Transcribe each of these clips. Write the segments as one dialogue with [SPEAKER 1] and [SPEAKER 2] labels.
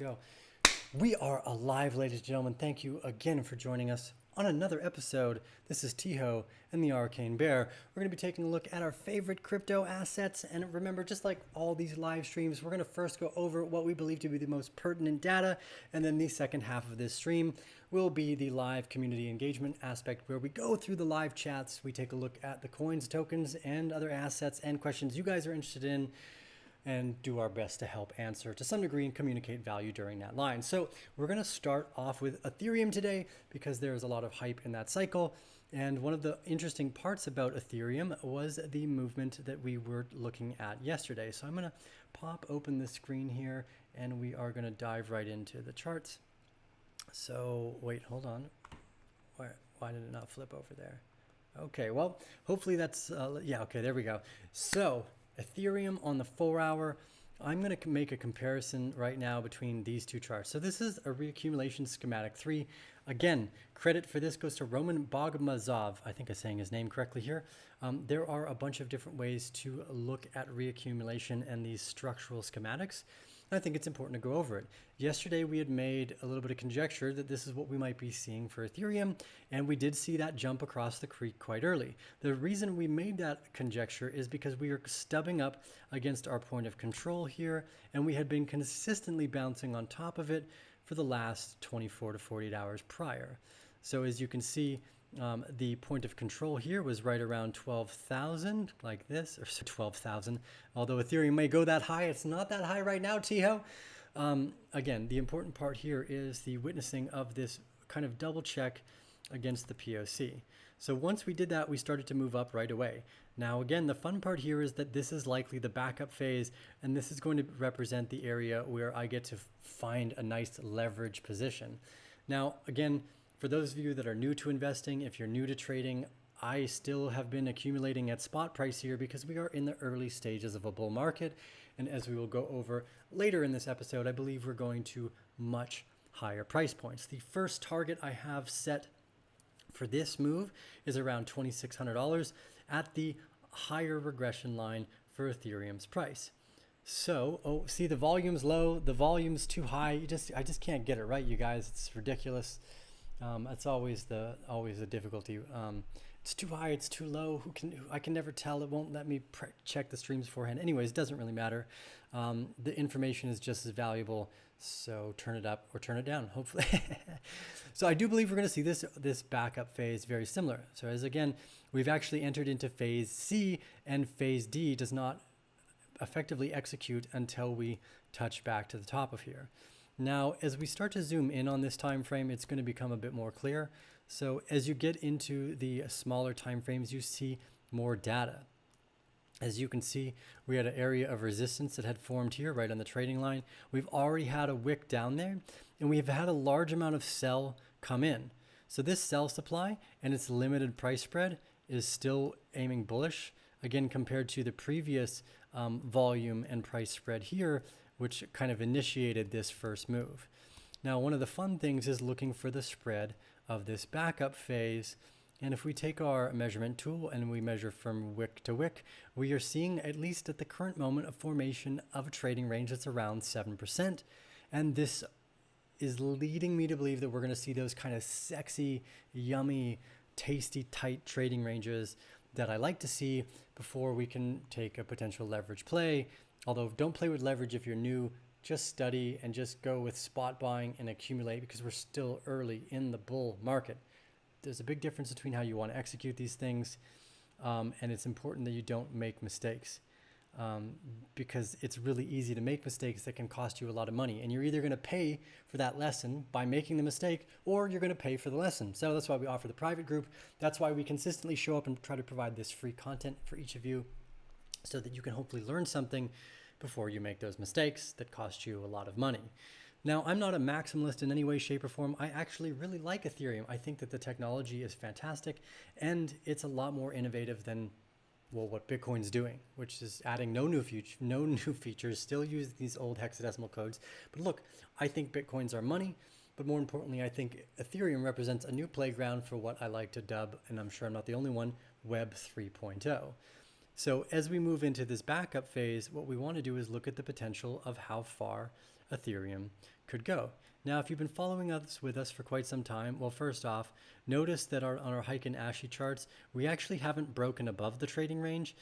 [SPEAKER 1] go. We are alive, ladies and gentlemen. Thank you again for joining us on another episode. This is Tiho and the Arcane Bear. We're going to be taking a look at our favorite crypto assets. And remember, just like all these live streams, we're going to first go over what we believe to be the most pertinent data. And then the second half of this stream will be the live community engagement aspect, where we go through the live chats. We take a look at the coins, tokens, and other assets and questions you guys are interested in, and do our best to help answer to some degree and communicate value during that line. So we're going to start off with Ethereum today because there's a lot of hype in that cycle. And one of the interesting parts about Ethereum was the movement that we were looking at yesterday. So I'm going to pop open the screen here and we are going to dive right into the charts. So wait, hold on. Why did it not flip over there? Okay, well, hopefully that's, yeah, okay, there we go. So Ethereum on the 4-hour, I'm going to make a comparison right now between these two charts. So this is a reaccumulation schematic 3. Again, credit for this goes to Roman Bogomazov. I think I'm saying his name correctly here. There are a bunch of different ways to look at reaccumulation and these structural schematics. I think it's important to go over it. Yesterday, we had made a little bit of conjecture that this is what we might be seeing for Ethereum, and we did see that jump across the creek quite early. The reason we made that conjecture is because we are stubbing up against our point of control here, and we had been consistently bouncing on top of it for the last 24 to 48 hours prior. So as you can see, the point of control here was right around 12,000 like this, or 12,000. Although Ethereum may go that high, it's not that high right now, Tiho. Again, the important part here is the witnessing of this kind of double check against the POC. So once we did that, we started to move up right away. Now, again, the fun part here is that this is likely the backup phase, and this is going to represent the area where I get to find a nice leverage position. Now, again, for those of you that are new to investing, if you're new to trading, I still have been accumulating at spot price here because we are in the early stages of a bull market. And as we will go over later in this episode, I believe we're going to much higher price points. The first target I have set for this move is around $2,600 at the higher regression line for Ethereum's price. So, see, the volume's low, the volume's too high. I just can't get it right, you guys. It's ridiculous. That's always the difficulty. It's too high, it's too low. I can never tell. It won't let me check the streams beforehand. Anyways, it doesn't really matter. The information is just as valuable. So turn it up or turn it down, hopefully. So I do believe we're going to see this backup phase very similar. So as again, we've actually entered into phase C, and phase D does not effectively execute until we touch back to the top of here. Now, as we start to zoom in on this time frame, it's going to become a bit more clear. So as you get into the smaller time frames, you see more data. As you can see, we had an area of resistance that had formed here right on the trading line. We've already had a wick down there, and we've had a large amount of sell come in. So this sell supply and its limited price spread is still aiming bullish, again, compared to the previous volume and price spread here, which kind of initiated this first move. Now, one of the fun things is looking for the spread of this backup phase. And if we take our measurement tool and we measure from wick to wick, we are seeing, at least at the current moment, a formation of a trading range that's around 7%. And this is leading me to believe that we're going to see those kind of sexy, yummy, tasty, tight trading ranges that I like to see before we can take a potential leverage play. Although don't play with leverage if you're new, just study and just go with spot buying and accumulate, because we're still early in the bull market. There's a big difference between how you want to execute these things, and it's important that you don't make mistakes, because it's really easy to make mistakes that can cost you a lot of money, and you're either going to pay for that lesson by making the mistake, or you're going to pay for the lesson. So that's why we offer the private group. That's why we consistently show up and try to provide this free content for each of you, so that you can hopefully learn something before you make those mistakes that cost you a lot of money. Now, I'm not a maximalist in any way, shape, or form. I actually really like Ethereum. I think that the technology is fantastic, and it's a lot more innovative than, well, what Bitcoin's doing, which is adding no new features, still use these old hexadecimal codes. But look, I think Bitcoins are money, but more importantly, I think Ethereum represents a new playground for what I like to dub, and I'm sure I'm not the only one, Web 3.0. So as we move into this backup phase, what we want to do is look at the potential of how far Ethereum could go. Now, if you've been following us with us for quite some time, well, first off, notice that on our Heiken Ashi charts, we actually haven't broken above the trading range.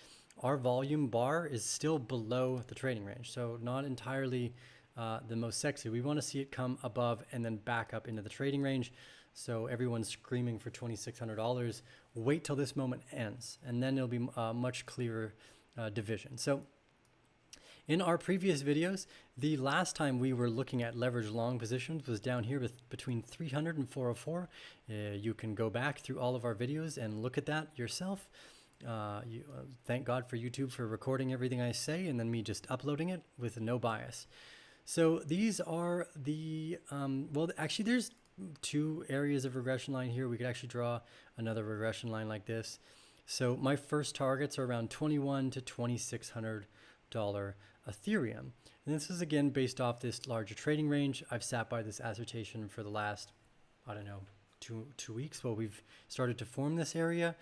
[SPEAKER 1] Our volume bar is still below the trading range, so not entirely the most sexy. We want to see it come above and then back up into the trading range. So everyone's screaming for $2,600. Wait till this moment ends, and then it'll be a much clearer division. So in our previous videos, the last time we were looking at leverage long positions was down here with between 300 and 404. You can go back through all of our videos and look at that yourself. Thank God for YouTube for recording everything I say and then me just uploading it with no bias. So these are the, well, actually there's two areas of regression line here. We could actually draw another regression line like this. So my first targets are around $2,100 to $2,600 Ethereum. And this is again based off this larger trading range. I've sat by this assertion for the last, I don't know, two weeks while we've started to form this area.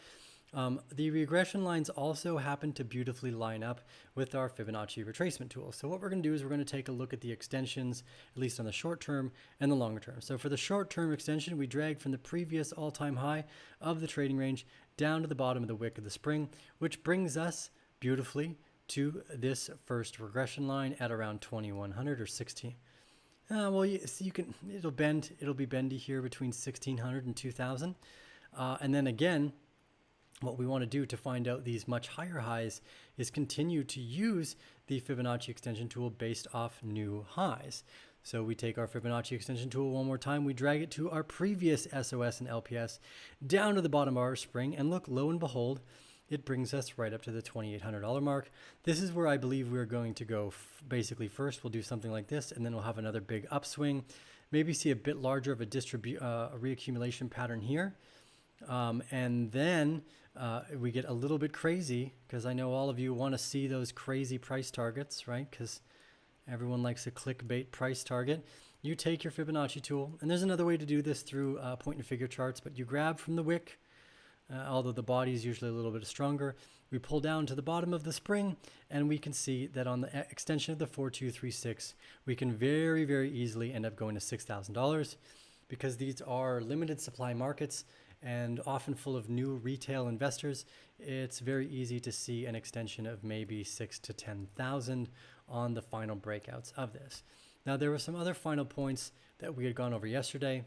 [SPEAKER 1] The regression lines also happen to beautifully line up with our Fibonacci retracement tool. So what we're going to do is we're going to take a look at the extensions, at least on the short term and the longer term. So for the short term extension, we drag from the previous all-time high of the trading range down to the bottom of the wick of the spring, which brings us beautifully to this first regression line at around 2,100 or 16. Well, you can, it'll be bendy here between 1,600 and 2,000. And then again, what we want to do to find out these much higher highs is continue to use the Fibonacci extension tool based off new highs. So we take our Fibonacci extension tool one more time, we drag it to our previous SOS and LPS down to the bottom of our spring, and look, lo and behold, it brings us right up to the $2,800 mark. This is where I believe we're going to go. Basically, first we'll do something like this, and then we'll have another big upswing, maybe see a bit larger of a reaccumulation pattern here. And then we get a little bit crazy, because I know all of you want to see those crazy price targets, right? Because everyone likes a clickbait price target. You take your Fibonacci tool, and there's another way to do this through point and figure charts, but you grab from the wick, although the body is usually a little bit stronger. We pull down to the bottom of the spring, and we can see that on the extension of the 4236, we can very, very easily end up going to $6,000, because these are limited supply markets and often full of new retail investors. It's very easy to see an extension of maybe 6,000 to 10,000 on the final breakouts of this. Now, there were some other final points that we had gone over yesterday.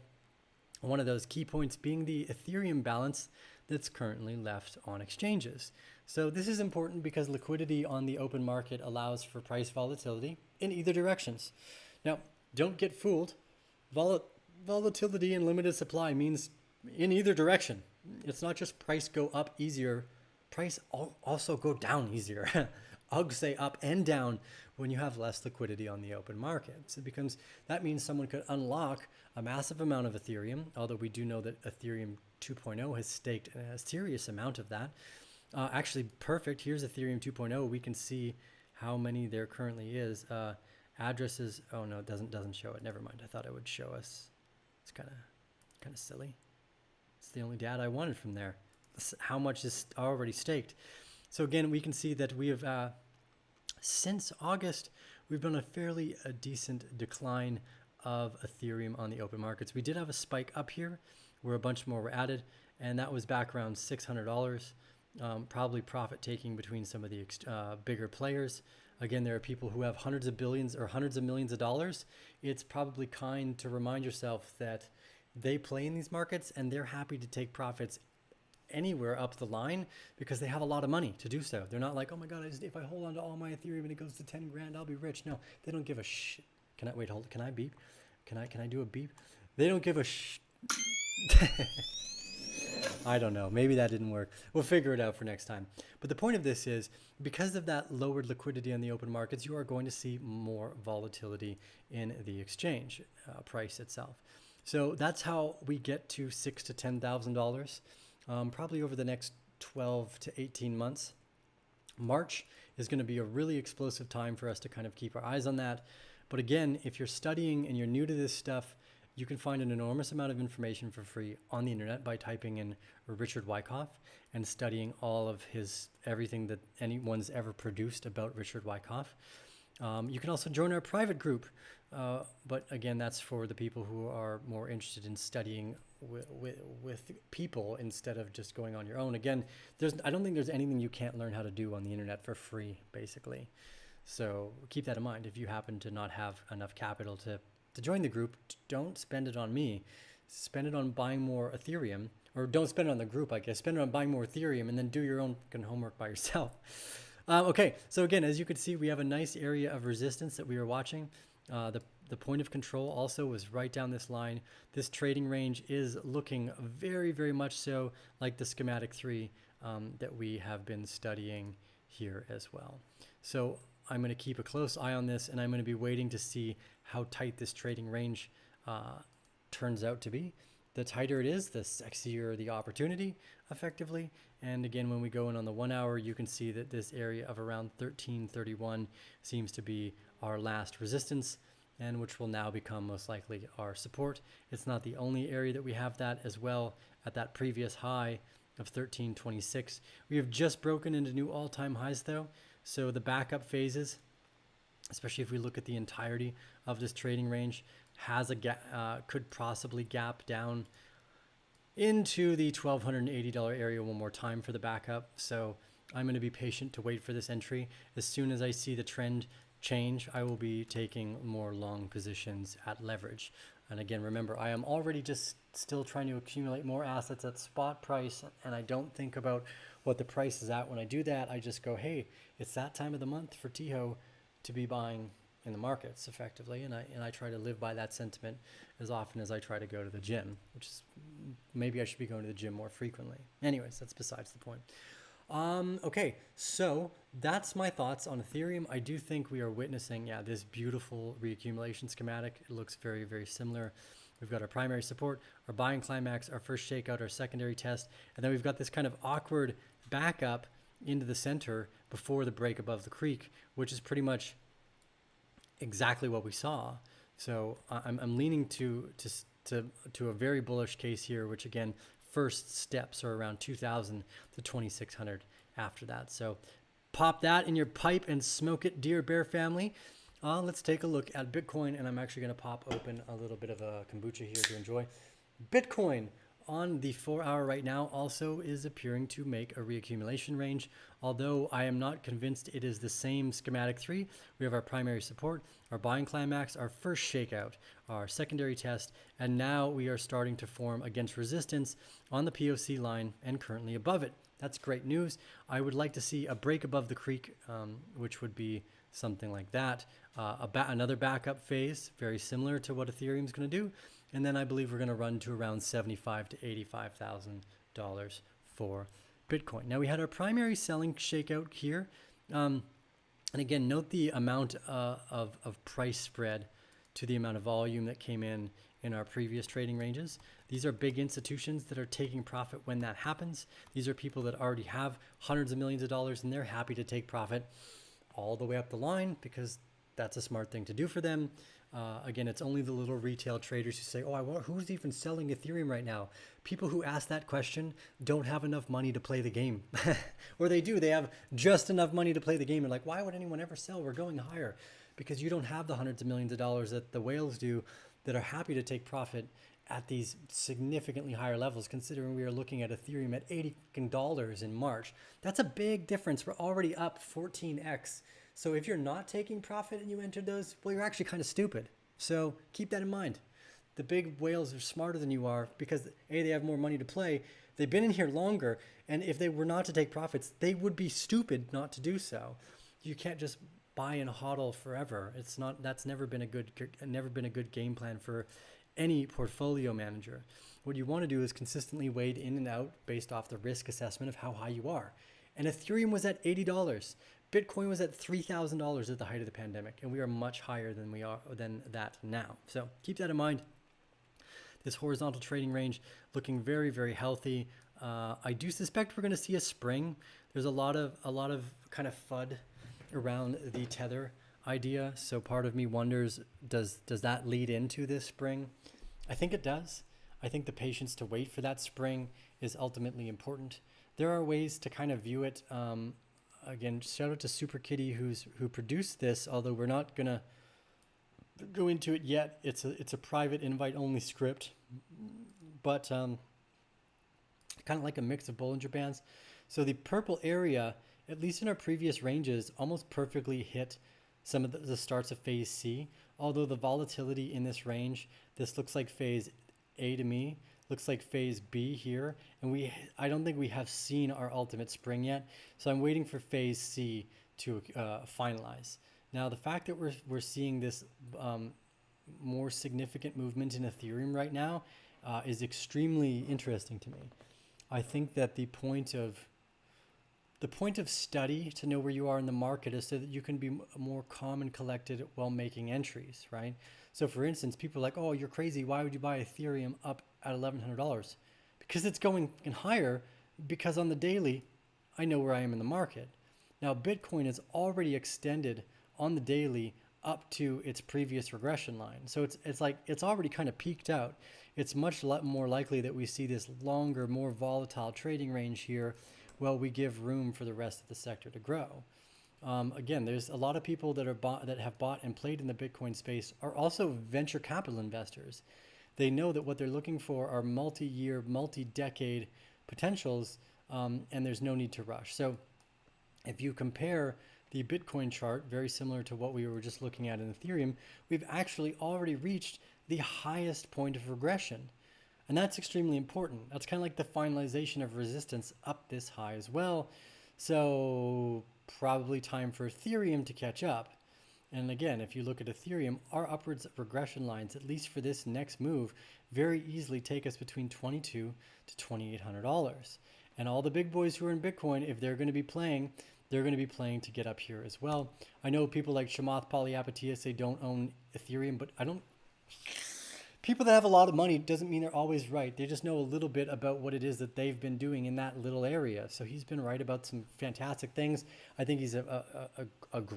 [SPEAKER 1] One of those key points being the Ethereum balance that's currently left on exchanges. So this is important because liquidity on the open market allows for price volatility in either directions. Now, don't get fooled. Volatility and limited supply means in either direction. It's not just price go up easier, price also go down easier. UGs say up and down when you have less liquidity on the open market. So that means someone could unlock a massive amount of Ethereum, although we do know that Ethereum 2.0 has staked a serious amount of that. Actually, perfect. Here's Ethereum 2.0. We can see how many there currently is. Addresses. Oh no, it doesn't show it. Never mind. I thought it would show us. It's kind of silly. It's the only data I wanted from there. How much is already staked? So again, we can see that we have, since August, we've been a fairly decent decline of Ethereum on the open markets. We did have a spike up here where a bunch more were added, and that was back around $600, probably profit taking between some of the bigger players. Again, there are people who have hundreds of billions or hundreds of millions of dollars. It's probably kind to remind yourself that they play in these markets and they're happy to take profits anywhere up the line because they have a lot of money to do so. They're not like, oh my God, if I hold on to all my Ethereum and it goes to 10 grand, I'll be rich. No, they don't give a shit. Can I beep? Can I do a beep? They don't give a I don't know. Maybe that didn't work. We'll figure it out for next time. But the point of this is, because of that lowered liquidity on the open markets, you are going to see more volatility in the exchange price itself. So that's how we get to $6,000 to $10,000, probably over the next 12 to 18 months. March is going to be a really explosive time for us to kind of keep our eyes on that. But again, if you're studying and you're new to this stuff, you can find an enormous amount of information for free on the internet by typing in Richard Wyckoff and studying all of everything that anyone's ever produced about Richard Wyckoff. You can also join our private group But again, that's for the people who are more interested in studying with people instead of just going on your own. Again, I don't think there's anything you can't learn how to do on the internet for free, basically. So keep that in mind. If you happen to not have enough capital to join the group, don't spend it on me. Spend it on buying more Ethereum, or don't spend it on the group, I guess. Spend it on buying more Ethereum and then do your own homework by yourself. Okay, so again, as you can see, we have a nice area of resistance that we were watching. The point of control also was right down this line. This trading range is looking very, very much so like the schematic 3 that we have been studying here as well. So I'm going to keep a close eye on this, and I'm going to be waiting to see how tight this trading range turns out to be. The tighter it is, the sexier the opportunity, effectively. And again, when we go in on the 1 hour, you can see that this area of around 1331 seems to be our last resistance, and which will now become most likely our support. It's not the only area that we have that as well. At that previous high of 1326, we have just broken into new all-time highs though. So the backup phases, especially if we look at the entirety of this trading range, has a could possibly gap down into the $1,280 area one more time for the backup. So I'm going to be patient to wait for this entry. As soon as I see the trend change, I will be taking more long positions at leverage. And again, remember, I am already just still trying to accumulate more assets at spot price, and I don't think about what the price is at when I do that. I just go, hey, it's that time of the month for TIHO to be buying in the markets effectively, and I try to live by that sentiment as often as I try to go to the gym, which is maybe I should be going to the gym more frequently. Anyways, that's besides the point. Okay, so that's my thoughts on Ethereum. I do think we are witnessing, this beautiful reaccumulation schematic. It looks very, very similar. We've got our primary support, our buying climax, our first shakeout, our secondary test, and then we've got this kind of awkward backup into the center before the break above the creek, which is pretty much exactly what we saw. So I'm leaning to a very bullish case here, which again, first steps are around 2,000 to 2,600 after that. So pop that in your pipe and smoke it, dear Bear family. Let's take a look at Bitcoin, and I'm actually going to pop open a little bit of a kombucha here to enjoy. Bitcoin on the 4 hour right now also is appearing to make a reaccumulation range, although I am not convinced it is the same schematic 3. We have our primary support, our buying climax, our first shakeout, our secondary test, and now we are starting to form against resistance on the POC line and currently above it. That's great news. I would like to see a break above the creek, which would be something like that. Another backup phase, very similar to what Ethereum is going to do. And then I believe we're going to run to around $75,000 to $85,000 for Bitcoin. Now we had our primary selling shakeout here. And again, note the amount of price spread to the amount of volume that came in our previous trading ranges. These are big institutions that are taking profit when that happens. These are people that already have hundreds of millions of dollars, and they're happy to take profit all the way up the line because that's a smart thing to do for them. Again, it's only the little retail traders who say, who's even selling Ethereum right now? People who ask that question don't have enough money to play the game. Or they do, they have just enough money to play the game. And like, why would anyone ever sell? We're going higher. Because you don't have the hundreds of millions of dollars that the whales do that are happy to take profit at these significantly higher levels, considering we are looking at Ethereum at $80 in March. That's a big difference. We're already up 14x. So if you're not taking profit and you entered those, well, you're actually kind of stupid. So keep that in mind. The big whales are smarter than you are because A, they have more money to play. They've been in here longer. And if they were not to take profits, they would be stupid not to do so. You can't just buy and hodl forever. That's never been a good game plan for any portfolio manager. What you want to do is consistently wade in and out based off the risk assessment of how high you are. And Ethereum was at $80. Bitcoin was at $3,000 at the height of the pandemic, and we are much higher than that now. So keep that in mind. This horizontal trading range looking very, very healthy. I do suspect we're going to see a spring. There's a lot of kind of FUD around the tether idea. So part of me wonders, does that lead into this spring? I think it does. I think the patience to wait for that spring is ultimately important. There are ways to kind of view it. Again, shout out to Super Kitty who produced this, although we're not gonna go into it yet. It's a private invite only script, but kind of like a mix of Bollinger Bands. So the purple area, at least in our previous ranges, almost perfectly hit some of the starts of phase C. Although the volatility in this range, this looks like phase A to me, looks like phase B here, and I don't think we have seen our ultimate spring yet. So I'm waiting for phase C to finalize. Now the fact that we're seeing this more significant movement in Ethereum right now is extremely interesting to me. I think that the point of study to know where you are in the market is so that you can be more calm and collected while making entries, right? So for instance, people are like, oh, you're crazy. Why would you buy Ethereum up at $1,100? Because it's going higher, because on the daily, I know where I am in the market. Now, Bitcoin is already extended on the daily up to its previous regression line. So it's like it's already kind of peaked out. It's much more likely that we see this longer, more volatile trading range here while we give room for the rest of the sector to grow. Again, there's a lot of people that have bought and played in the Bitcoin space are also venture capital investors. They know that what they're looking for are multi-year, multi-decade potentials, and there's no need to rush. So if you compare the Bitcoin chart, very similar to what we were just looking at in Ethereum, we've actually already reached the highest point of regression. And that's extremely important. That's kind of like the finalization of resistance up this high as well. So probably time for Ethereum to catch up. And again, if you look at Ethereum, our upwards regression lines, at least for this next move, very easily take us between $2,200 to $2,800. And all the big boys who are in Bitcoin, if they're going to be playing, they're going to be playing to get up here as well. I know people like Chamath Palihapitiya say don't own Ethereum, but I don't. People that have a lot of money doesn't mean they're always right. They just know a little bit about what it is that they've been doing in that little area. So he's been right about some fantastic things. I think he's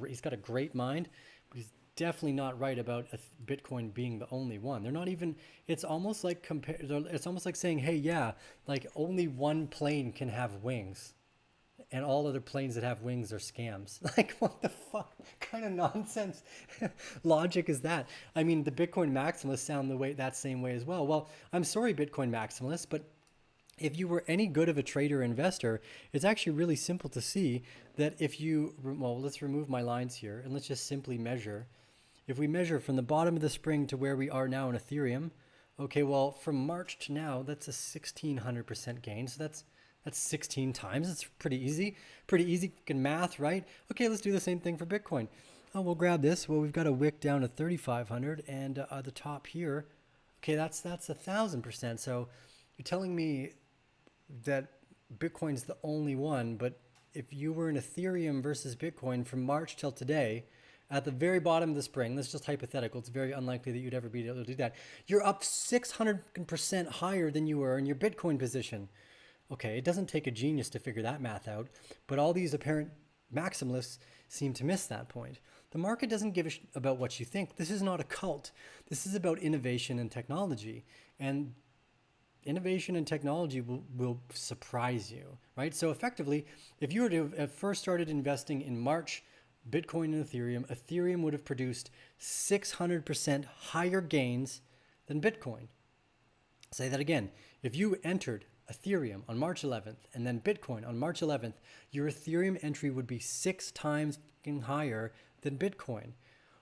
[SPEAKER 1] he's got a great mind, but he's definitely not right about Bitcoin being the only one. They're not even. It's almost like It's almost like saying, hey, yeah, like only one plane can have wings, and all other planes that have wings are scams. Like, what the fuck kind of nonsense logic is that? I mean, the Bitcoin maximalists sound that same way as well. Well, I'm sorry, Bitcoin maximalists, but if you were any good of a trader or investor, it's actually really simple to see that if you, well, let's remove my lines here and let's just simply measure. If we measure from the bottom of the spring to where we are now in Ethereum, okay, well, from March to now, that's a 1,600% gain. So that's 16 times. It's pretty easy fucking math, right? Okay, let's do the same thing for Bitcoin. Oh, we'll grab this. Well, we've got a wick down to 3,500 and the top here. Okay, that's 1,000%. So you're telling me that Bitcoin's the only one, but if you were in Ethereum versus Bitcoin from March till today, at the very bottom of the spring, that's just hypothetical. It's very unlikely that you'd ever be able to do that. You're up 600% higher than you were in your Bitcoin position. Okay, it doesn't take a genius to figure that math out, but all these apparent maximalists seem to miss that point. The market doesn't give a about what you think. This is not a cult. This is about innovation and technology. And innovation and technology will surprise you, right? So effectively, if you were to have first started investing in March, Bitcoin and Ethereum would have produced 600% higher gains than Bitcoin. Say that again. If you entered Ethereum on March 11th and then Bitcoin on March 11th, your Ethereum entry would be 6 times higher than Bitcoin.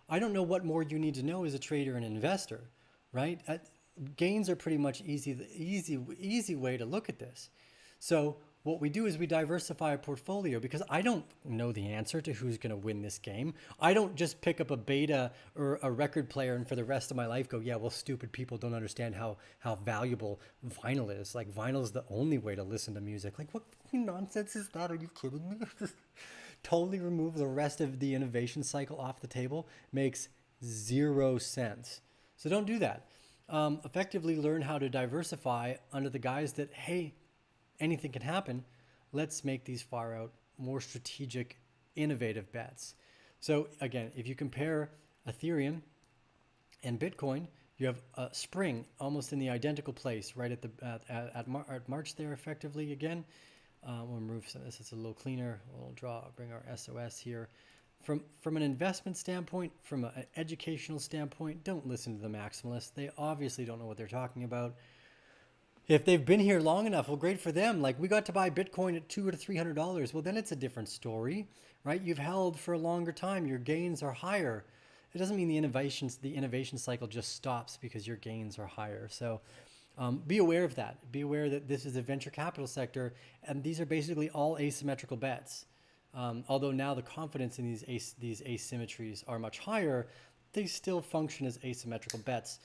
[SPEAKER 1] I don't know what more you need to know as a trader and investor, right? Gains are pretty much easy way to look at this. So what we do is we diversify a portfolio because I don't know the answer to who's going to win this game. I don't just pick up a beta or a record player and for the rest of my life go, yeah, well, stupid people don't understand how valuable vinyl is. Like, vinyl is the only way to listen to music. Like, what nonsense is that? Are you kidding me? Just totally remove the rest of the innovation cycle off the table. Makes 0 sense. So don't do that. Effectively learn how to diversify under the guise that, hey, anything can happen. Let's make these far out, more strategic, innovative bets. So again, if you compare Ethereum and Bitcoin, you have a spring almost in the identical place, right at March there effectively again. We'll remove some of this, it's a little cleaner. We'll bring our SOS here. from an investment standpoint, from an educational standpoint, don't listen to the maximalists. They obviously don't know what they're talking about. If they've been here long enough, well, great for them. Like we got to buy Bitcoin at $200 to $300. Well, then it's a different story, right? You've held for a longer time. Your gains are higher. It doesn't mean the innovation cycle just stops because your gains are higher. So be aware of that. Be aware that this is a venture capital sector, and these are basically all asymmetrical bets. Although now the confidence in these asymmetries are much higher, they still function as asymmetrical bets.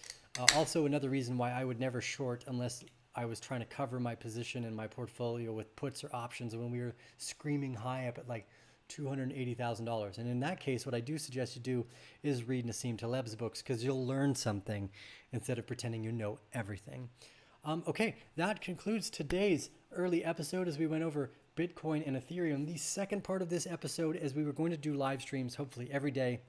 [SPEAKER 1] Also, another reason why I would never short unless I was trying to cover my position in my portfolio with puts or options when we were screaming high up at like $280,000. And in that case, what I do suggest you do is read Nassim Taleb's books, because you'll learn something instead of pretending you know everything. Okay, that concludes today's early episode as we went over Bitcoin and Ethereum. The second part of this episode, as we were going to do live streams hopefully every day,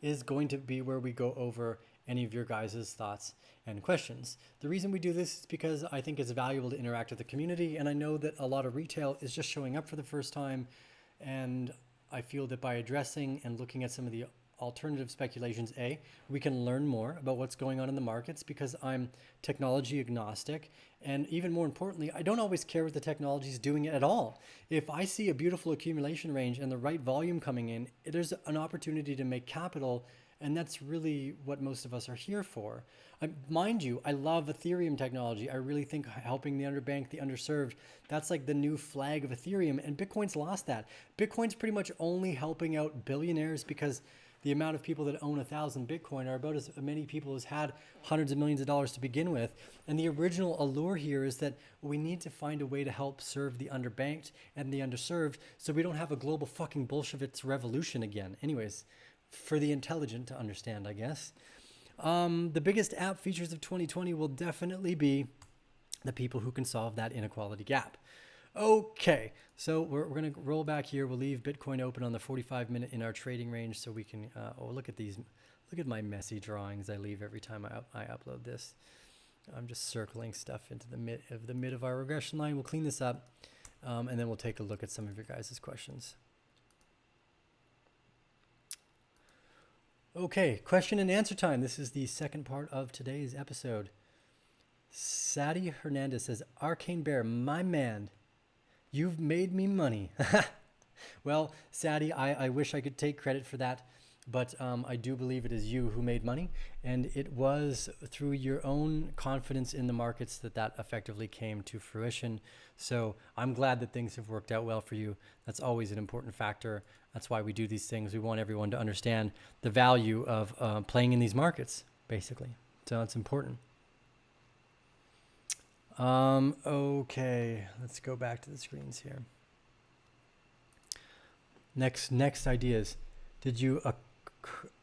[SPEAKER 1] is going to be where we go over any of your guys' thoughts and questions. The reason we do this is because I think it's valuable to interact with the community, and I know that a lot of retail is just showing up for the first time, and I feel that by addressing and looking at some of the alternative speculations, we can learn more about what's going on in the markets, because I'm technology agnostic, and even more importantly, I don't always care what the technology is doing at all. If I see a beautiful accumulation range and the right volume coming in, there's an opportunity to make capital, and that's really what most of us are here for. Mind you, I love Ethereum technology. I really think helping the underbanked, the underserved, that's like the new flag of Ethereum, and Bitcoin's lost that. Bitcoin's pretty much only helping out billionaires, because the amount of people that own 1,000 Bitcoin are about as many people as had hundreds of millions of dollars to begin with. And the original allure here is that we need to find a way to help serve the underbanked and the underserved, so we don't have a global fucking Bolsheviks revolution again. Anyways, for the intelligent to understand, I guess. The biggest app features of 2020 will definitely be the people who can solve that inequality gap. Okay, so we're going to roll back here. We'll leave Bitcoin open on the 45-minute in our trading range, so we can, look at these. Look at my messy drawings I leave every time I upload this. I'm just circling stuff into the mid of our regression line. We'll clean this up, and then we'll take a look at some of your guys' questions. Okay, question and answer time. This is the second part of today's episode. Sadie Hernandez says, Arcane Bear, my man, you've made me money. Well, Sadie, I wish I could take credit for that, but I do believe it is you who made money, and it was through your own confidence in the markets that effectively came to fruition. So I'm glad that things have worked out well for you. That's always an important factor. That's why we do these things. We want everyone to understand the value of playing in these markets, basically. So it's important. Okay, let's go back to the screens here. Next ideas. Did you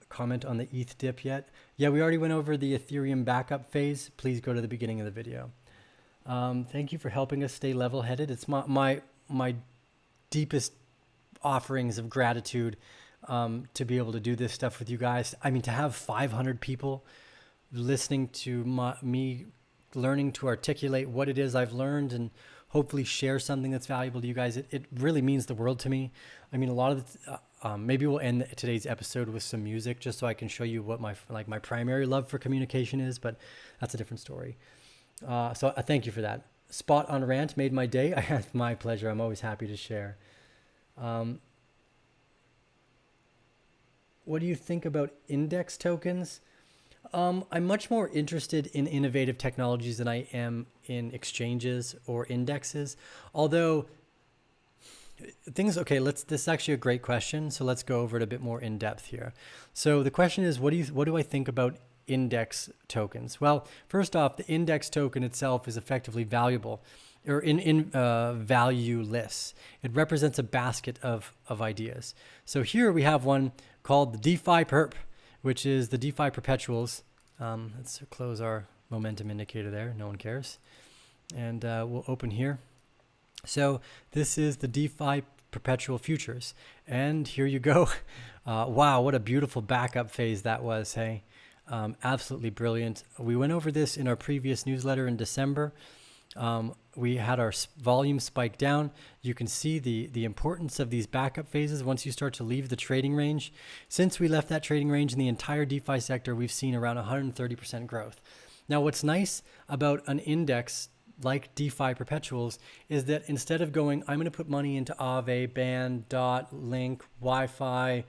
[SPEAKER 1] comment on the ETH dip yet? Yeah, we already went over the Ethereum backup phase. Please go to the beginning of the video. Thank you for helping us stay level-headed. It's my deepest offerings of gratitude to be able to do this stuff with you guys. I mean, to have 500 people listening to me learning to articulate what it is I've learned and hopefully share something that's valuable to you guys. It really means the world to me. I mean, a lot of maybe we'll end today's episode with some music just so I can show you what my primary love for communication is, but that's a different story. So I thank you for that. Spot on rant made my day. It's my pleasure. I'm always happy to share. What do you think about index tokens? I'm much more interested in innovative technologies than I am in exchanges or indexes. Although this is actually a great question. So let's go over it a bit more in depth here. So the question is, what do I think about index tokens? Well, first off, the index token itself is effectively valuable or valueless. It represents a basket of ideas. So here we have one called the DeFi Perp, which is the DeFi perpetuals. Let's close our momentum indicator there. No one cares. And we'll open here. So this is the DeFi perpetual futures. And here you go. Wow, what a beautiful backup phase that was, hey? Absolutely brilliant. We went over this in our previous newsletter in December. We had our volume spike down. You can see the importance of these backup phases once you start to leave the trading range. Since we left that trading range in the entire DeFi sector, we've seen around 130% growth. Now, what's nice about an index like DeFi perpetuals is that instead of going, I'm going to put money into Aave, Band, Dot, Link, Wi-Fi,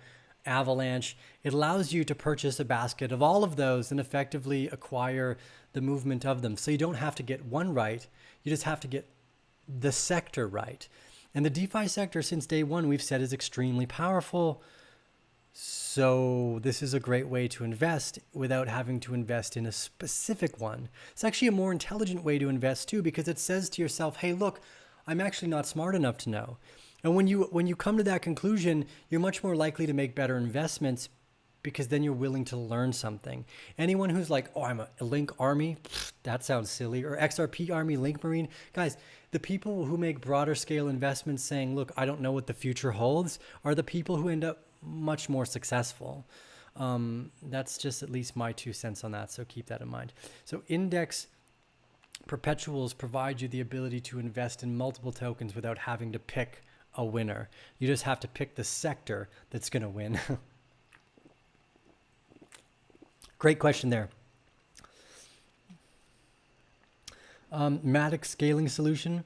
[SPEAKER 1] Avalanche, it allows you to purchase a basket of all of those and effectively acquire the movement of them. So you don't have to get one right. You just have to get the sector right. And the DeFi sector, since day one, we've said is extremely powerful. So this is a great way to invest without having to invest in a specific one. It's actually a more intelligent way to invest too, because it says to yourself, hey, look, I'm actually not smart enough to know. And when you come to that conclusion, you're much more likely to make better investments because then you're willing to learn something. Anyone who's like, oh, I'm a Link Army, that sounds silly, or XRP Army, Link Marine. Guys, the people who make broader scale investments saying, look, I don't know what the future holds, are the people who end up much more successful. That's just at least my 2 cents on that, so keep that in mind. So index perpetuals provide you the ability to invest in multiple tokens without having to pick a winner. You just have to pick the sector that's going to win. Great question there. Matic scaling solution.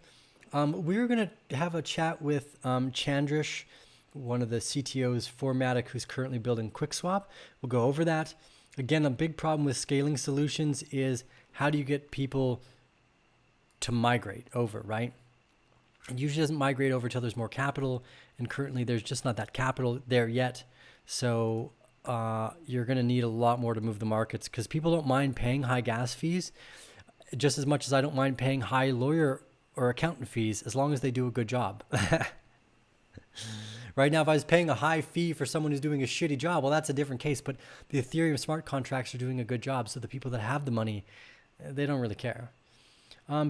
[SPEAKER 1] We're going to have a chat with Chandrish, one of the CTOs for Matic, who's currently building QuickSwap. We'll go over that. Again, a big problem with scaling solutions is how do you get people to migrate over, right? It usually doesn't migrate over until there's more capital, and currently there's just not that capital there yet. So you're going to need a lot more to move the markets because people don't mind paying high gas fees just as much as I don't mind paying high lawyer or accountant fees as long as they do a good job. Right now, if I was paying a high fee for someone who's doing a shitty job, well, that's a different case. But the Ethereum smart contracts are doing a good job. So the people that have the money, they don't really care.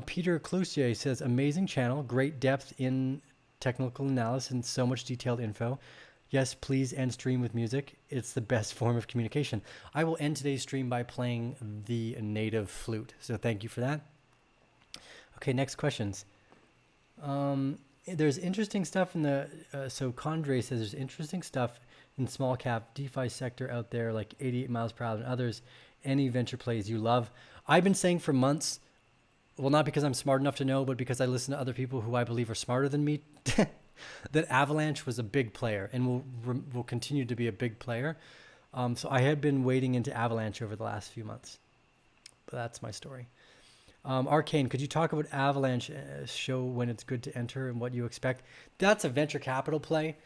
[SPEAKER 1] Peter Cloutier says, amazing channel, great depth in technical analysis and so much detailed info. Yes, please end stream with music. It's the best form of communication. I will end today's stream by playing the native flute. So thank you for that. Okay, next questions. There's interesting stuff in the, so Condre says there's interesting stuff in small cap DeFi sector out there, like 88 miles per hour and others. Any venture plays you love? I've been saying for months, well, not because I'm smart enough to know, but because I listen to other people who I believe are smarter than me, that Avalanche was a big player and will continue to be a big player. So I had been wading into Avalanche over the last few months. But that's my story. Arcane, could you talk about Avalanche, show when it's good to enter and what you expect? That's a venture capital play.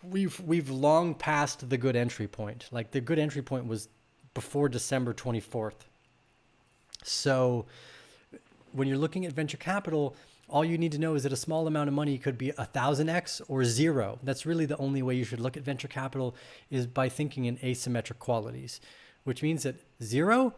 [SPEAKER 1] We've long passed the good entry point. Like the good entry point was before December 24th. So when you're looking at venture capital, all you need to know is that a small amount of money could be 1,000x or zero. That's really the only way you should look at venture capital, is by thinking in asymmetric qualities, which means that zero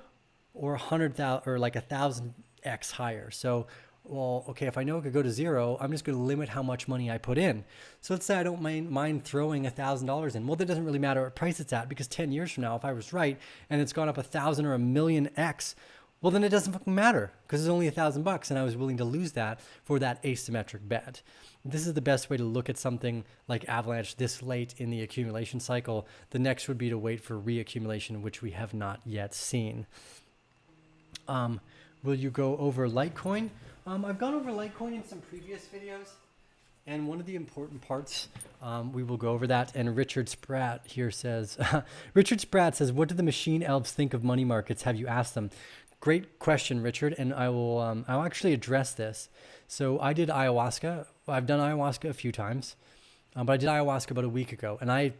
[SPEAKER 1] or 100,000 or like 1,000x higher. So, well, okay, if I know it could go to zero, I'm just going to limit how much money I put in. So let's say I don't mind throwing $1,000 in. Well, that doesn't really matter what price it's at, because 10 years from now, if I was right and it's gone up 1,000 or 1,000,000x, well, then it doesn't fucking matter because it's only $1,000 and I was willing to lose that for that asymmetric bet. This is the best way to look at something like Avalanche this late in the accumulation cycle. The next would be to wait for reaccumulation, which we have not yet seen. Will you go over Litecoin? I've gone over Litecoin in some previous videos, and one of the important parts, we will go over that. And Richard Spratt here says, Richard Spratt says, what do the machine elves think of money markets? Have you asked them? Great question, Richard, and I'll actually address this. So I did ayahuasca. I've done ayahuasca a few times, but I did ayahuasca about a week ago, and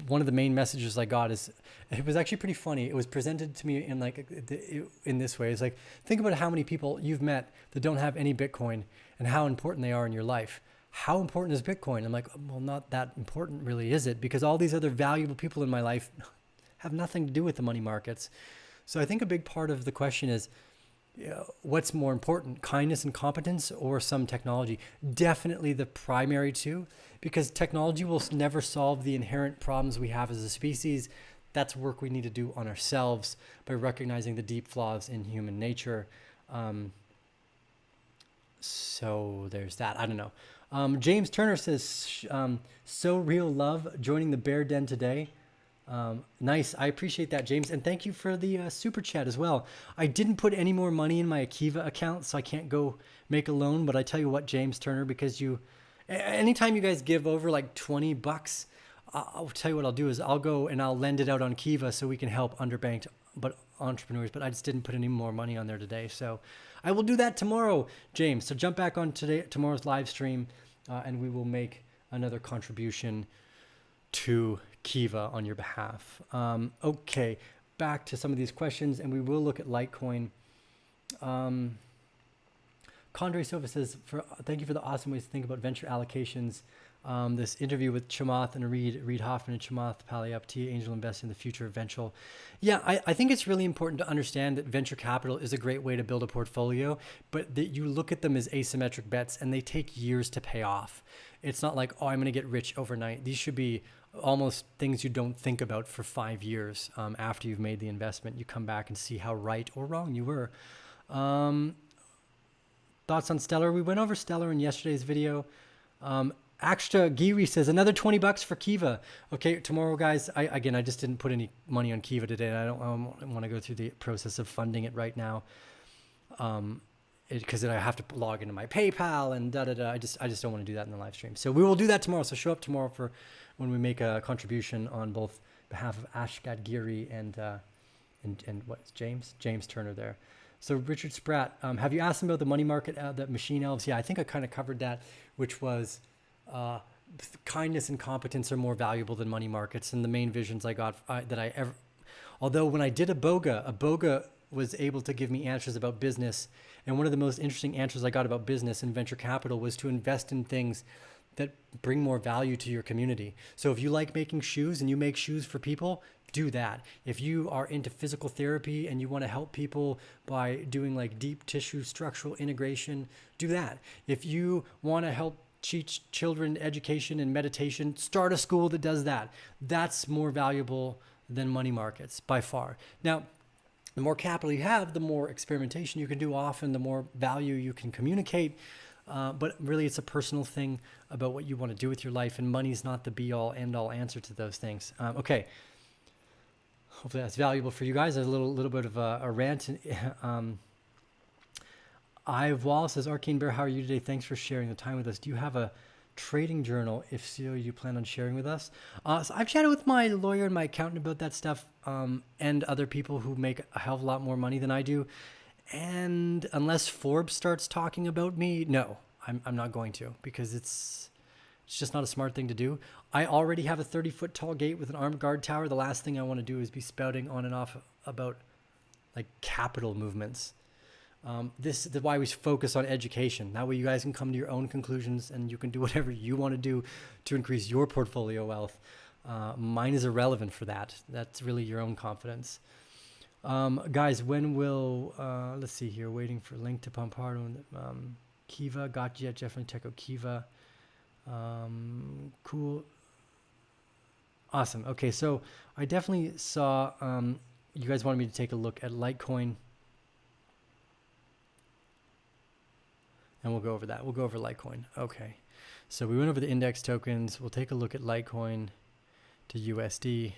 [SPEAKER 1] one of the main messages I got is, it was actually pretty funny. It was presented to me in this way. It's like, think about how many people you've met that don't have any Bitcoin and how important they are in your life. How important is Bitcoin? I'm like, well, not that important really, is it? Because all these other valuable people in my life have nothing to do with the money markets. So I think a big part of the question is, what's more important, kindness and competence or some technology? Definitely the primary two, because technology will never solve the inherent problems we have as a species. That's work we need to do on ourselves by recognizing the deep flaws in human nature. So there's that. I don't know. James Turner says, so real love joining the Bear Den today. Nice. I appreciate that, James. And thank you for the super chat as well. I didn't put any more money in my Akiva account, so I can't go make a loan. But I tell you what, James Turner, because anytime you guys give over like $20, I'll tell you what I'll do is I'll go and I'll lend it out on Kiva so we can help underbanked entrepreneurs. But I just didn't put any more money on there today. So I will do that tomorrow, James. So jump back on tomorrow's live stream and we will make another contribution to Kiva on your behalf. Okay, back to some of these questions, and we will look at Litecoin. Condre Silva says, thank you for the awesome ways to think about venture allocations. This interview with Chamath and Reid Hoffman and Chamath Palihapitiya, angel investor in the future of venture. Yeah, I think it's really important to understand that venture capital is a great way to build a portfolio, but that you look at them as asymmetric bets and they take years to pay off. It's not like, oh, I'm going to get rich overnight. These should be almost things you don't think about for 5 years after you've made the investment. You come back and see how right or wrong you were. Thoughts on Stellar? We went over Stellar in yesterday's video. Extra Giri says another $20 for Kiva. Okay, tomorrow, guys. I just didn't put any money on Kiva today. And I don't want to go through the process of funding it right now, because I have to log into my PayPal and I just don't want to do that in the live stream. So we will do that tomorrow. So show up tomorrow for when we make a contribution on both behalf of Ashkat Giri and what's James Turner there. So Richard Spratt, have you asked him about the money market, the machine elves? Yeah, I think I kind of covered that, which was kindness and competence are more valuable than money markets. And the main visions I got although when I did a BOGA was able to give me answers about business. And one of the most interesting answers I got about business and venture capital was to invest in things that bring more value to your community. So if you like making shoes and you make shoes for people, do that. If you are into physical therapy and you want to help people by doing like deep tissue structural integration, do that. If you want to help teach children education and meditation, start a school that does that. That's more valuable than money markets by far. Now, the more capital you have, the more experimentation you can do, often the more value you can communicate. But really, it's a personal thing about what you want to do with your life, and money's not the be-all, end-all answer to those things. Okay. Hopefully that's valuable for you guys. There's a little bit of a rant. Ive Wall says, Arcane Bear, how are you today? Thanks for sharing the time with us. Do you have a trading journal? If so, you plan on sharing with us? So I've chatted with my lawyer and my accountant about that stuff, and other people who make a hell of a lot more money than I do. And unless Forbes starts talking about me, no, I'm not going to, because it's just not a smart thing to do. I already have a 30-foot tall gate with an armed guard tower. The last thing I want to do is be spouting on and off about like capital movements. This is why we focus on education. That way you guys can come to your own conclusions and you can do whatever you want to do to increase your portfolio wealth. Mine is irrelevant for that. That's really your own confidence. Guys, when will, let's see here, waiting for link to Pompardo, Kiva, got yet, definitely check out Kiva. Cool. Awesome. Okay, so I definitely saw, you guys wanted me to take a look at Litecoin. And we'll go over that. We'll go over Litecoin. Okay. So we went over the index tokens. We'll take a look at Litecoin to USD.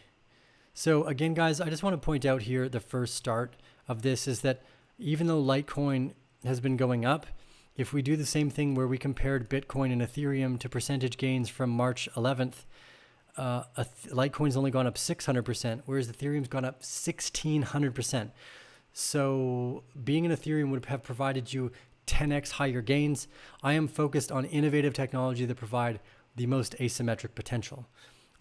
[SPEAKER 1] So again, guys, I just want to point out here, the first start of this is that even though Litecoin has been going up, if we do the same thing where we compared Bitcoin and Ethereum to percentage gains from March 11th, Litecoin's only gone up 600%, whereas Ethereum's gone up 1,600%. So being in Ethereum would have provided you 10x higher gains. I am focused on innovative technology that provide the most asymmetric potential.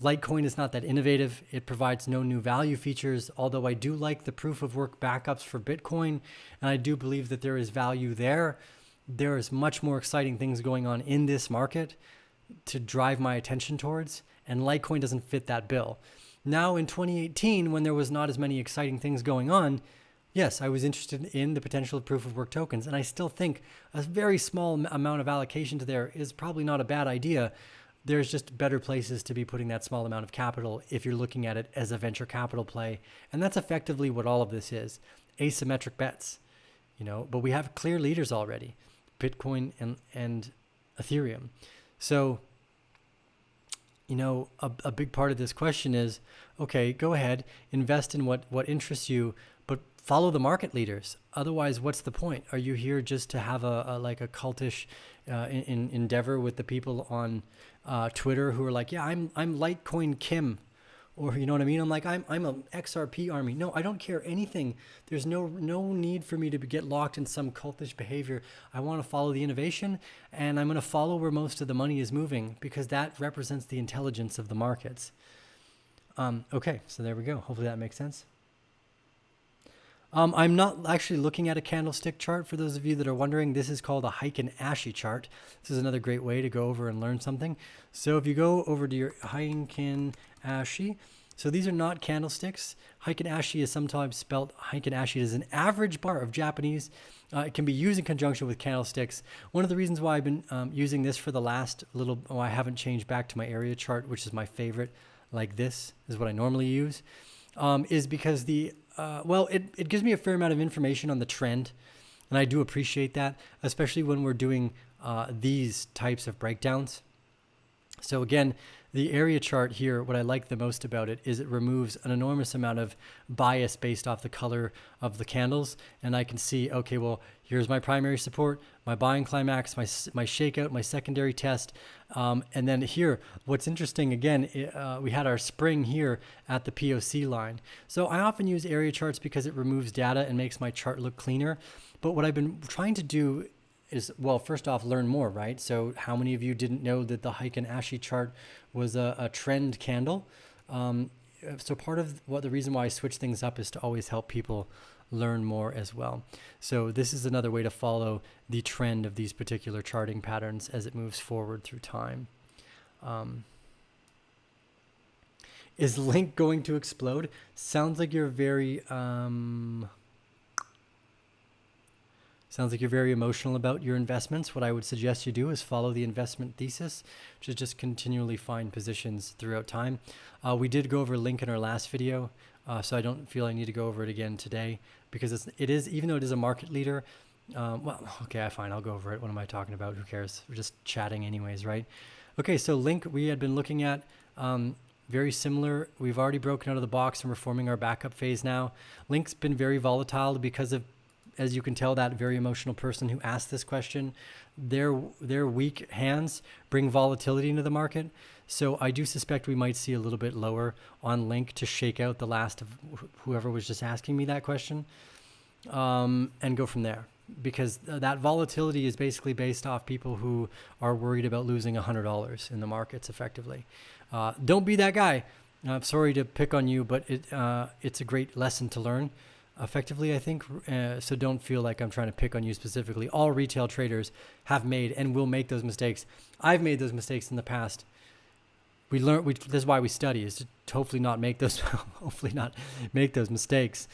[SPEAKER 1] Litecoin is not that innovative. It provides no new value features, although I do like the proof of work backups for Bitcoin, and I do believe that there is value there. There is much more exciting things going on in this market to drive my attention towards, and Litecoin doesn't fit that bill. Now in 2018, when there was not as many exciting things going on, yes, I was interested in the potential of proof of work tokens, and I still think a very small amount of allocation to there is probably not a bad idea. There's just better places to be putting that small amount of capital if you're looking at it as a venture capital play. And that's effectively what all of this is, asymmetric bets, but we have clear leaders already. Bitcoin and Ethereum. So, you know, a big part of this question is, okay, go ahead, invest in what interests you, but follow the market leaders. Otherwise, what's the point? Are you here just to have a cultish endeavor with the people on Twitter who are like, yeah, I'm Litecoin Kim, or you know what I mean? I'm like, I'm a XRP army. No, I don't care anything. There's no need for me to get locked in some cultish behavior. I want to follow the innovation, and I'm going to follow where most of the money is moving, because that represents the intelligence of the markets. Okay, so there we go. Hopefully that makes sense. I'm not actually looking at a candlestick chart. For those of you that are wondering, this is called a Heiken-Ashi chart. This is another great way to go over and learn something. So if you go over to your Heiken-Ashi, so these are not candlesticks. Heiken-Ashi is sometimes spelled Heiken-Ashi. It is an average bar of Japanese. It can be used in conjunction with candlesticks. One of the reasons why I've been using this for the last I haven't changed back to my area chart, which is my favorite, like this is what I normally use, is because it gives me a fair amount of information on the trend, and I do appreciate that, especially when we're doing these types of breakdowns. So again, the area chart here, what I like the most about it is it removes an enormous amount of bias based off the color of the candles, and I can see, okay, well, here's my primary support, my buying climax, my shakeout, my secondary test, and then here, what's interesting, again, we had our spring here at the POC line. So I often use area charts because it removes data and makes my chart look cleaner. But what I've been trying to do is, well, first off, learn more, right? So how many of you didn't know that the Heiken-Ashi chart was a trend candle? So part of the reason why I switch things up is to always help people learn more as well. So this is another way to follow the trend of these particular charting patterns as it moves forward through time. Is Link going to explode? Sounds like you're very emotional about your investments. What I would suggest you do is follow the investment thesis, which is just continually find positions throughout time. We did go over Link in our last video, so I don't feel I need to go over it again today, because it is, even though it is a market leader, well, okay, fine, I'll go over it. What am I talking about? Who cares? We're just chatting anyways, right? Okay, so Link, we had been looking at very similar. We've already broken out of the box and we're forming our backup phase now. Link's been very volatile because of, as you can tell, that very emotional person who asked this question, their weak hands bring volatility into the market. So I do suspect we might see a little bit lower on Link to shake out the last of whoever was just asking me that question, and go from there. Because that volatility is basically based off people who are worried about losing $100 in the markets effectively. Don't be that guy. I'm sorry to pick on you, but it's a great lesson to learn effectively, I think. So don't feel like I'm trying to pick on you specifically. All retail traders have made and will make those mistakes. I've made those mistakes in the past. This is why we study, is to hopefully not make those mistakes.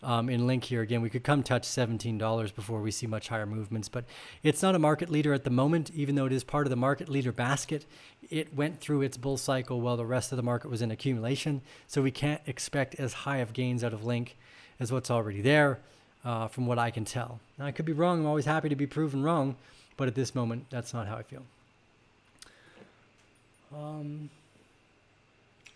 [SPEAKER 1] In Link here, again, we could come touch $17 before we see much higher movements, but it's not a market leader at the moment, even though it is part of the market leader basket. It went through its bull cycle while the rest of the market was in accumulation, so we can't expect as high of gains out of Link as what's already there, from what I can tell. Now, I could be wrong. I'm always happy to be proven wrong, but at this moment, that's not how I feel.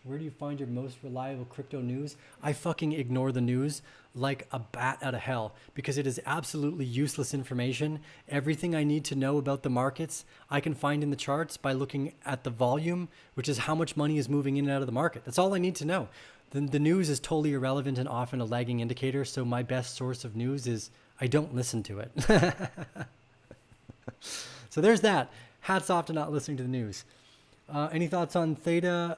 [SPEAKER 1] Where do you find your most reliable crypto news? I fucking ignore the news like a bat out of hell, because it is absolutely useless information. Everything I need to know about the markets, I can find in the charts by looking at the volume, which is how much money is moving in and out of the market. That's all I need to know. The news is totally irrelevant and often a lagging indicator, so my best source of news is I don't listen to it. So there's that. Hats off to not listening to the news. Any thoughts on Theta?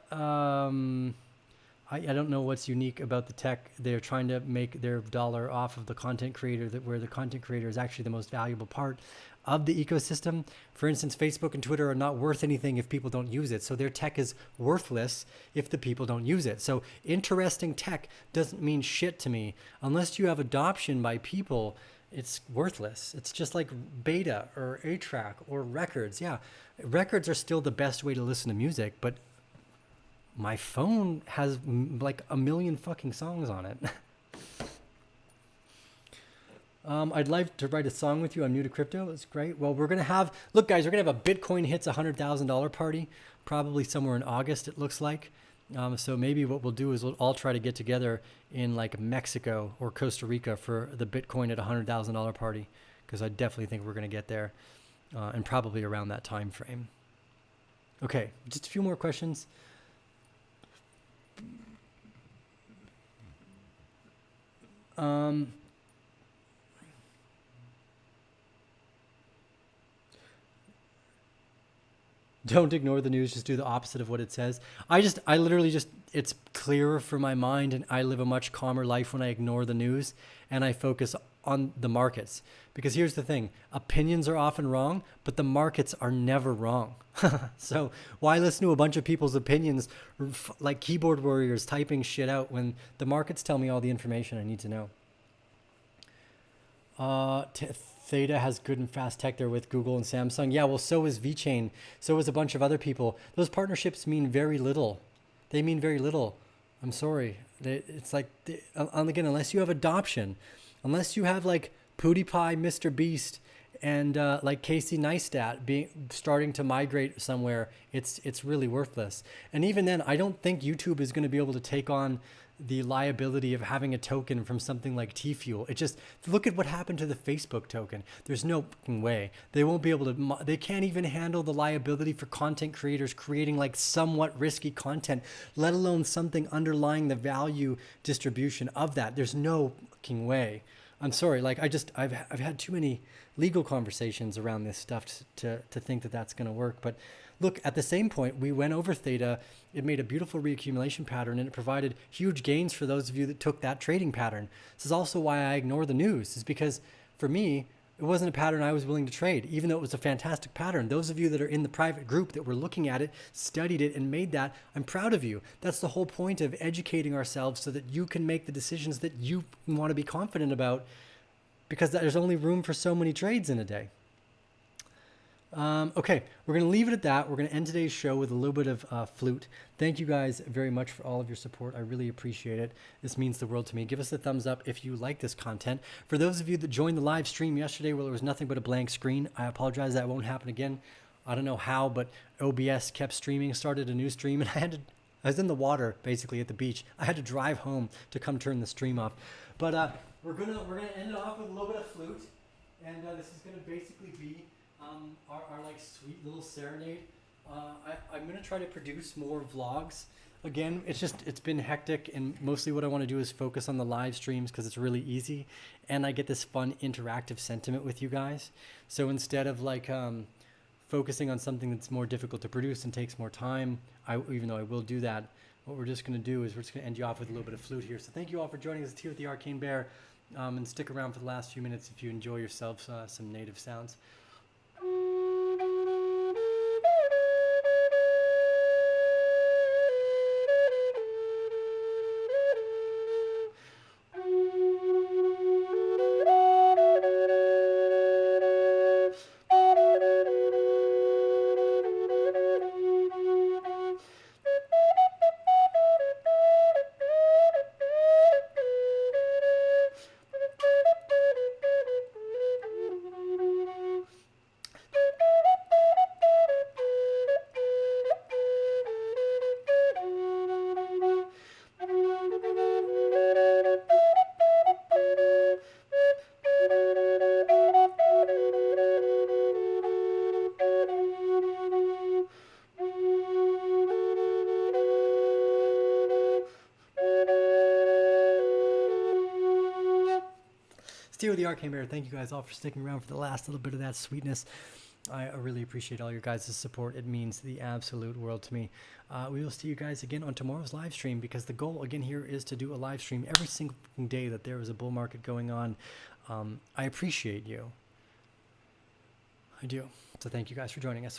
[SPEAKER 1] I don't know what's unique about the tech. They're trying to make their dollar off of the content creator, where the content creator is actually the most valuable part of the ecosystem. For instance, Facebook and Twitter are not worth anything if people don't use it. So their tech is worthless if the people don't use it. So interesting tech doesn't mean shit to me. Unless you have adoption by people, it's worthless. It's just like beta or A-Track or records. Yeah, records are still the best way to listen to music, but my phone has like a million fucking songs on it. I'd like to write a song with you. I'm new to crypto. It's great. Well, we're going to have, look, guys, we're going to have a Bitcoin hits $100,000 party, probably somewhere in August, it looks like. So maybe what we'll do is we'll all try to get together in like Mexico or Costa Rica for the Bitcoin at $100,000 party, because I definitely think we're going to get there, and probably around that time frame. Okay, just a few more questions. Don't ignore the news, just do the opposite of what it says. I literally just, it's clearer for my mind, and I live a much calmer life when I ignore the news and I focus on the markets. Because here's the thing, opinions are often wrong, but the markets are never wrong. So why listen to a bunch of people's opinions like keyboard warriors typing shit out when the markets tell me all the information I need to know? Theta has good and fast tech there with Google and Samsung. Yeah, well, so is VeChain. So is a bunch of other people. Those partnerships mean very little. They mean very little. I'm sorry. It's like, again, unless you have adoption, unless you have like PewDiePie, Mr. Beast, and like Casey Neistat starting to migrate somewhere, it's really worthless. And even then, I don't think YouTube is going to be able to take on the liability of having a token from something like T-Fuel. It just, look at what happened to the Facebook token. There's no way. They won't be able to, they can't even handle the liability for content creators creating like somewhat risky content, let alone something underlying the value distribution of that. There's no way. I'm sorry, like I've had too many legal conversations around this stuff to think that that's going to work. But look, at the same point, we went over Theta. It made a beautiful reaccumulation pattern, and it provided huge gains for those of you that took that trading pattern. This is also why I ignore the news, is because for me, it wasn't a pattern I was willing to trade, even though it was a fantastic pattern. Those of you that are in the private group that were looking at it, studied it, and made that, I'm proud of you. That's the whole point of educating ourselves, so that you can make the decisions that you want to be confident about, because there's only room for so many trades in a day. Okay, we're going to leave it at that. We're going to end today's show with a little bit of flute. Thank you guys very much for all of your support. I really appreciate it. This means the world to me. Give us a thumbs up if you like this content. For those of you that joined the live stream yesterday where there was nothing but a blank screen, I apologize. That won't happen again. I don't know how, but OBS kept streaming, started a new stream, and I was in the water basically at the beach. I had to drive home to come turn the stream off. But we're gonna end it off with a little bit of flute, and this is gonna basically be our like sweet little serenade. I'm gonna try to produce more vlogs. Again, it's been hectic, and mostly what I want to do is focus on the live streams because it's really easy, and I get this fun interactive sentiment with you guys. So instead of like focusing on something that's more difficult to produce and takes more time, even though I will do that, what we're just gonna do is we're just gonna end you off with a little bit of flute here. So thank you all for joining us here at the Arcane Bear, and stick around for the last few minutes if you enjoy yourselves some native sounds. With the Arcane Bear, thank you guys all for sticking around for the last little bit of that sweetness. I really appreciate all your guys' support. It means the absolute world to me. We will see you guys again on tomorrow's live stream, because the goal again here is to do a live stream every single day that there is a bull market going on. I appreciate you. I do. So thank you guys for joining us.